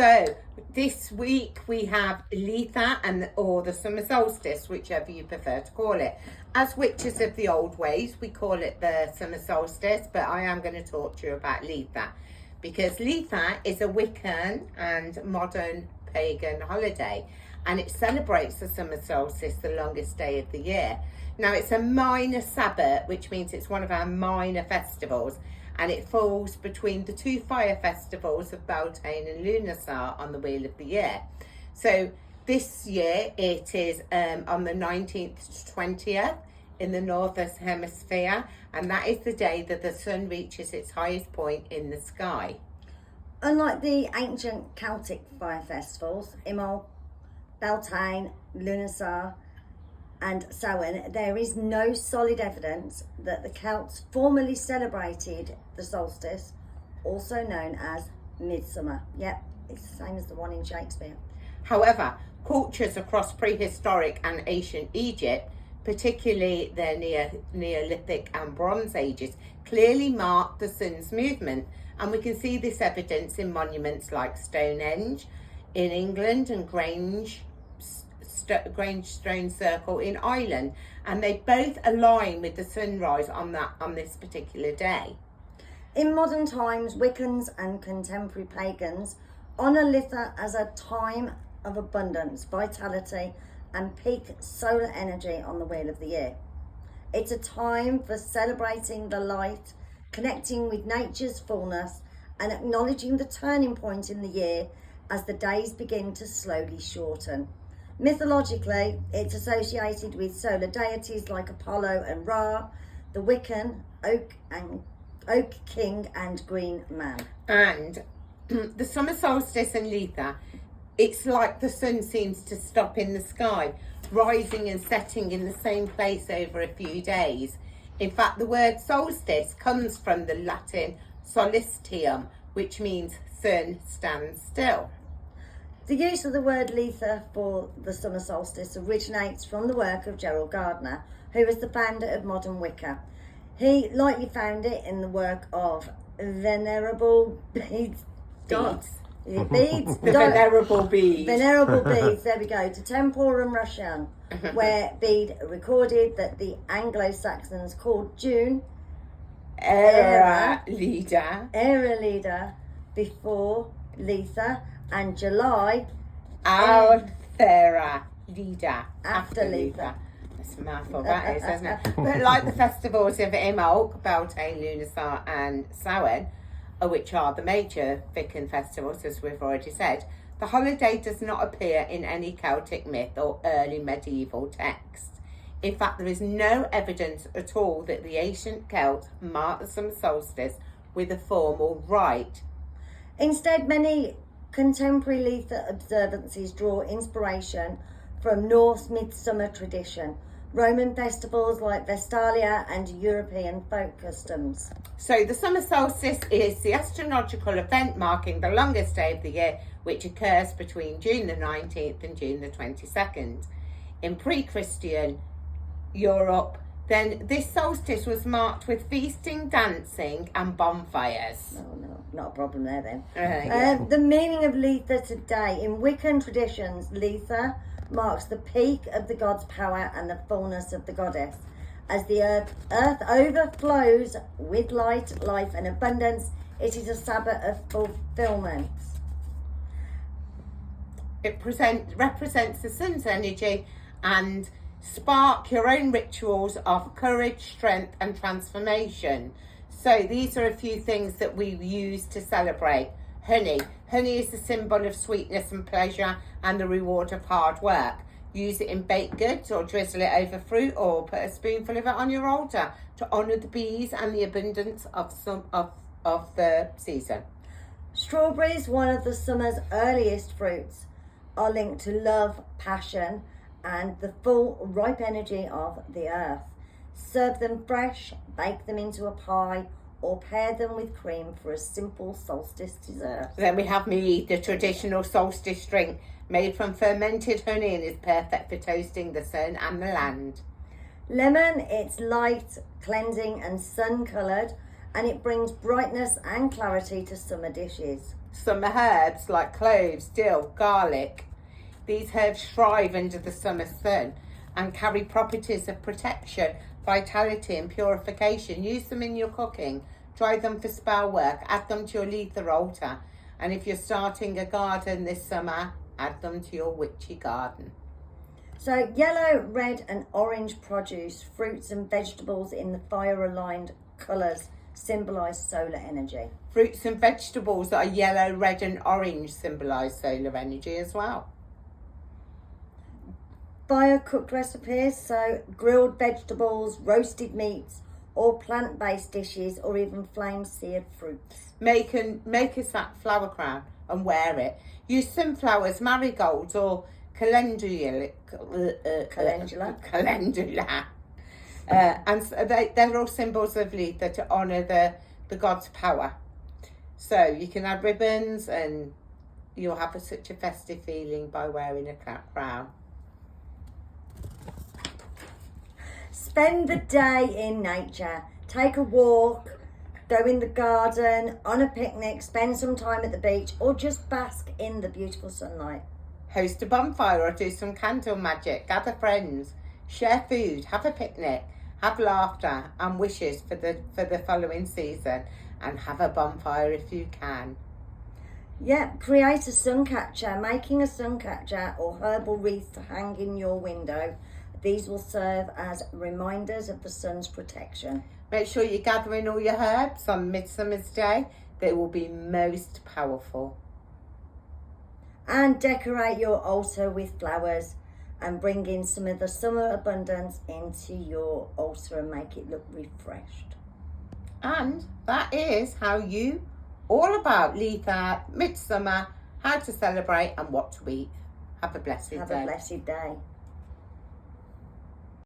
So this week we have litha or the summer solstice, whichever you prefer to call it. As witches of the old ways, we call it the summer solstice, but I am going to talk to you about litha, because litha is a Wiccan and modern pagan holiday, and it celebrates the summer solstice, the longest day of the year. Now, it's a minor Sabbath, which means it's one of our minor festivals, and it falls between the two fire festivals of Beltane and Lughnasadh on the wheel of the year. So this year it is on the 19th to 20th in the northern hemisphere, and that is the day that the sun reaches its highest point in the sky. Unlike the ancient Celtic fire festivals, Imbolc, Beltane, Lughnasadh and Samhain, there is no solid evidence that the Celts formally celebrated the solstice, also known as midsummer. Yep, it's the same as the one in Shakespeare. However, cultures across prehistoric and ancient Egypt, particularly the Neolithic and Bronze Ages, clearly marked the sun's movement, and we can see this evidence in monuments like Stonehenge in England and Grange Stone Circle in Ireland, and they both align with the sunrise on this particular day. In modern times, Wiccans and contemporary pagans honour litha as a time of abundance, vitality and peak solar energy on the wheel of the year. It's a time for celebrating the light, connecting with nature's fullness and acknowledging the turning point in the year as the days begin to slowly shorten. Mythologically, it's associated with solar deities like Apollo and Ra, the Wiccan, Oak King and Green Man. And the summer solstice and litha, it's like the sun seems to stop in the sky, rising and setting in the same place over a few days. In fact, the word solstice comes from the Latin solstitium, which means sun stands still. The use of the word litha for the summer solstice originates from the work of Gerald Gardner, who was the founder of modern Wicca. He likely found it in the work of Venerable Bedes. The Venerable Bede. Venerable Bedes, there we go, to Temporum Russian, where Bede recorded that the Anglo-Saxons called June Era Leda before litha, and July Althera Leda after litha. That's a mouthful, that is, isn't it? But like the festivals of Imbolc, Beltane, Lughnasadh and Samhain, which are the major Wiccan festivals, as we've already said, the holiday does not appear in any Celtic myth or early medieval text. In fact, there is no evidence at all that the ancient Celts marked the summer solstice with a formal rite. Instead, many contemporary litha observances draw inspiration from Norse midsummer tradition, Roman festivals like Vestalia and European folk customs. So the summer solstice is the astrological event marking the longest day of the year, which occurs between June the 19th and June the 22nd. In pre-Christian Europe, then this solstice was marked with feasting, dancing and bonfires. No, not a problem there then. Yeah. The meaning of litha today. In Wiccan traditions, litha marks the peak of the god's power and the fullness of the goddess. As the earth overflows with light, life and abundance, it is a Sabbath of fulfillment. It represents the sun's energy and spark your own rituals of courage, strength and transformation. So these are a few things that we use to celebrate. Honey is the symbol of sweetness and pleasure and the reward of hard work. Use it in baked goods or drizzle it over fruit or put a spoonful of it on your altar to honour the bees and the abundance of the season. Strawberries, one of the summer's earliest fruits, are linked to love, passion and the full ripe energy of the earth. Serve them fresh, bake them into a pie or pair them with cream for a simple solstice dessert. Then we have mead, the traditional solstice drink made from fermented honey and is perfect for toasting the sun and the land. Lemon, it's light, cleansing and sun coloured, and it brings brightness and clarity to summer dishes. Summer herbs like cloves, dill, garlic. These herbs thrive under the summer sun and carry properties of protection, vitality and purification. Use them in your cooking. Try them for spell work. Add them to your litha altar. And if you're starting a garden this summer, add them to your witchy garden. So yellow, red and orange produce, fruits and vegetables in the fire-aligned colours symbolise solar energy. Fruits and vegetables that are yellow, red and orange symbolise solar energy as well. Fire-cooked recipes, so grilled vegetables, roasted meats or plant-based dishes or even flame-seared fruits. Make a flower crown and wear it. Use sunflowers, marigolds or calendula. And so they're all symbols of litha to honour the god's power. So you can add ribbons and you'll have such a festive feeling by wearing a crown. Spend the day in nature. Take a walk, go in the garden, on a picnic, spend some time at the beach or just bask in the beautiful sunlight. Host a bonfire or do some candle magic. Gather friends, share food, have a picnic, have laughter and wishes for the following season, and have a bonfire if you can. Yeah, create a sun catcher. Making a sun catcher or herbal wreath to hang in your window. These will serve as reminders of the sun's protection. Make sure you're gathering all your herbs on Midsummer's Day. They will be most powerful. And decorate your altar with flowers and bring in some of the summer abundance into your altar and make it look refreshed. And that is how you, all about litha, midsummer, how to celebrate and what to eat. Have a blessed day. Have a blessed day.